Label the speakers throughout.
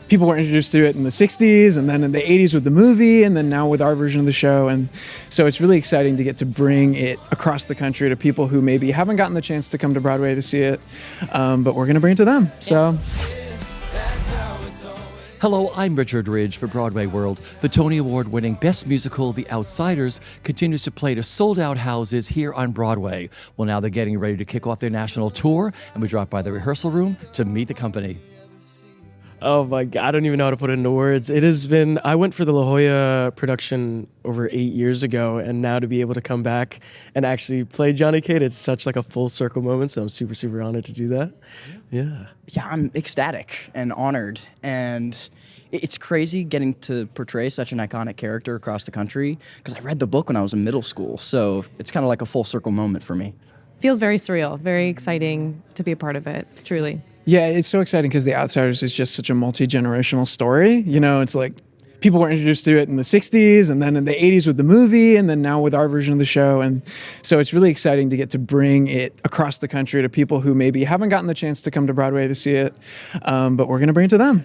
Speaker 1: people were introduced to it in the 60s and then in the 80s with the movie and then now with our version of the show. And so it's really exciting to get to bring it across the country to people who maybe haven't gotten the chance to come to Broadway to see it, but we're going to bring it to them. So.
Speaker 2: Hello, I'm Richard Ridge for Broadway World. The Tony Award-winning Best Musical, The Outsiders, continues to play to sold-out houses here on Broadway. Well, now they're getting ready to kick off their national tour, and we dropped by the rehearsal room to meet the company.
Speaker 3: Oh my God, I don't even know how to put it into words. It has been, I went for the La Jolla production over 8 years ago, and now to be able to come back and actually play Johnny Cade, it's such like a full circle moment, so I'm super, super honored to do that. Yeah.
Speaker 4: Yeah, I'm ecstatic and honored, and it's crazy getting to portray such an iconic character across the country, because I read the book when I was in middle school, so it's kind of like a full circle moment for me.
Speaker 5: Feels very surreal, very exciting to be a part of it, truly.
Speaker 1: Yeah, it's so exciting because The Outsiders is just such a multi-generational story. You know, it's like people were introduced to it in the 60s and then in the 80s with the movie and then now with our version of the show. And so it's really exciting to get to bring it across the country to people who maybe haven't gotten the chance to come to Broadway to see it, but we're going to bring it to them.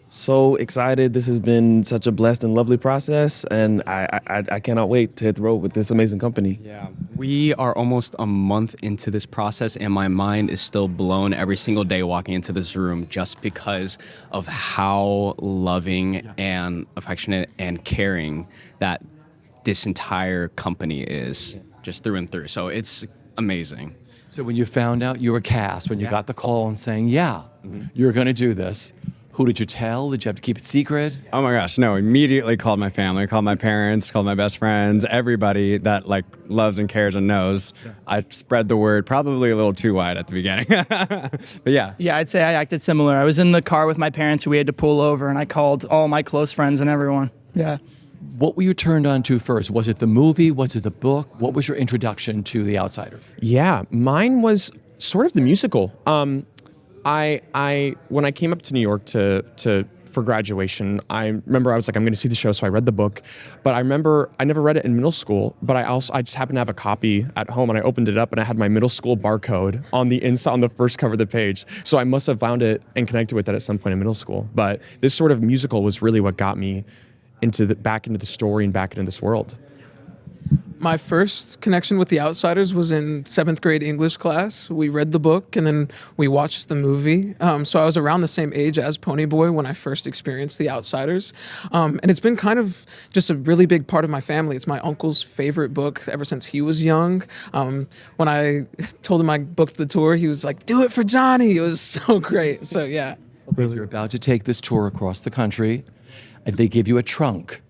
Speaker 6: So excited. This has been such a blessed and lovely process, and I cannot wait to hit the road with this amazing company.
Speaker 7: Yeah, we are almost a month into this process, and my mind is still blown every single day walking into this room just because of how loving and affectionate and caring that this entire company is, just through and through. So it's amazing.
Speaker 2: So when you found out you were cast, when you got the call and saying, you're going to do this, who did you tell? Did you have to keep it secret?
Speaker 8: Oh my gosh, no, immediately called my family, called my parents, called my best friends, everybody that like loves and cares and knows. I spread the word probably a little too wide at the beginning. But yeah.
Speaker 9: Yeah, I'd say I acted similar. I was in the car with my parents who we had to pull over, and I called all my close friends and everyone. Yeah.
Speaker 2: What were you turned on to first? Was it the movie? Was it the book? What was your introduction to The Outsiders?
Speaker 6: Yeah, mine was sort of the musical. When I came up to New York for graduation, I remember I was like, I'm going to see the show, so I read the book. But I remember I never read it in middle school, but I just happened to have a copy at home, and I opened it up, and I had my middle school barcode on the inside, on the first cover of the page. So I must have found it and connected with it at some point in middle school. But this sort of musical was really what got me back into the story and back into this world.
Speaker 10: My first connection with The Outsiders was in 7th grade English class. We read the book and then we watched the movie. So I was around the same age as Ponyboy when I first experienced The Outsiders. And it's been kind of just a really big part of my family. It's my uncle's favorite book ever since he was young. When I told him I booked the tour, he was like, "Do it for Johnny." It was so great. So yeah.
Speaker 2: You're about to take this tour across the country, and they give you a trunk.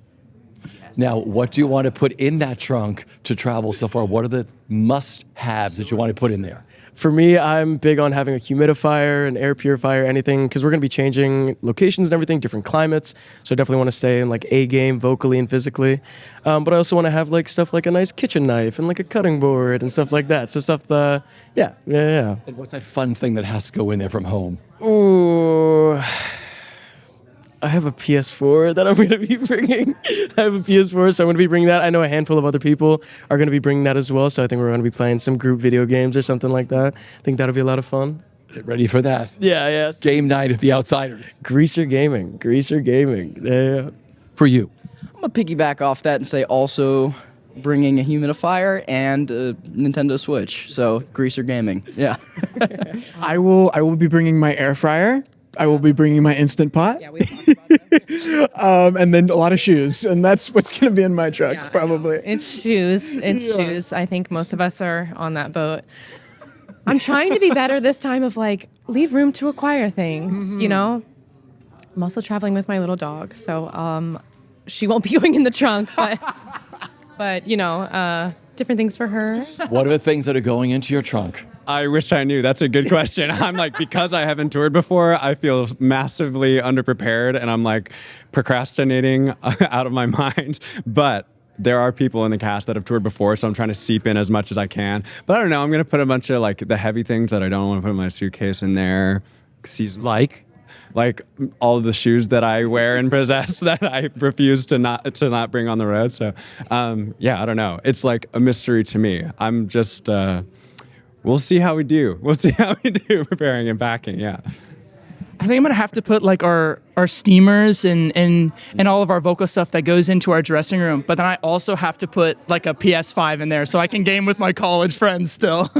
Speaker 2: Now, what do you want to put in that trunk to travel so far? What are the must-haves that you want to put in there?
Speaker 3: For me, I'm big on having a humidifier, an air purifier, anything, because we're going to be changing locations and everything, different climates. So I definitely want to stay in like A game, vocally and physically. But I also want to have like stuff like a nice kitchen knife and like a cutting board and stuff like that. So stuff, yeah.
Speaker 2: And what's that fun thing that has to go in there from home?
Speaker 3: Ooh. I have a PS4 that I'm going to be bringing. I have a PS4, so I'm going to be bringing that. I know a handful of other people are going to be bringing that as well, so I think we're going to be playing some group video games or something like that. I think that'll be a lot of fun.
Speaker 2: Get ready for that.
Speaker 3: Yeah.
Speaker 2: Game night at The Outsiders.
Speaker 3: Greaser Gaming. Yeah.
Speaker 2: For you.
Speaker 4: I'm going to piggyback off that and say also bringing a humidifier and a Nintendo Switch, so Greaser Gaming. Yeah.
Speaker 1: I will be bringing my air fryer. I will be bringing my Instant Pot.
Speaker 5: Yeah, we talked about that.
Speaker 1: And then a lot of shoes. And that's what's going to be in my truck, probably.
Speaker 5: It's shoes. Shoes. I think most of us are on that boat. I'm trying to be better this time of like, leave room to acquire things, you know? I'm also traveling with my little dog, so she won't be going in the trunk, but you know, different things for her.
Speaker 2: What are the things that are going into your trunk?
Speaker 8: I wish I knew. That's a good question. I'm like, because I haven't toured before, I feel massively underprepared, and I'm like procrastinating out of my mind. But there are people in the cast that have toured before, so I'm trying to seep in as much as I can. But I don't know. I'm going to put a bunch of like the heavy things that I don't want to put in my suitcase in there. Like all of the shoes that I wear and possess that I refuse to not bring on the road. So yeah, I don't know. It's like a mystery to me. I'm just we'll see how we do. We'll see how we do preparing and packing. Yeah.
Speaker 9: I think I'm gonna have to put like our steamers and all of our vocal stuff that goes into our dressing room. But then I also have to put like a PS5 in there so I can game with my college friends still.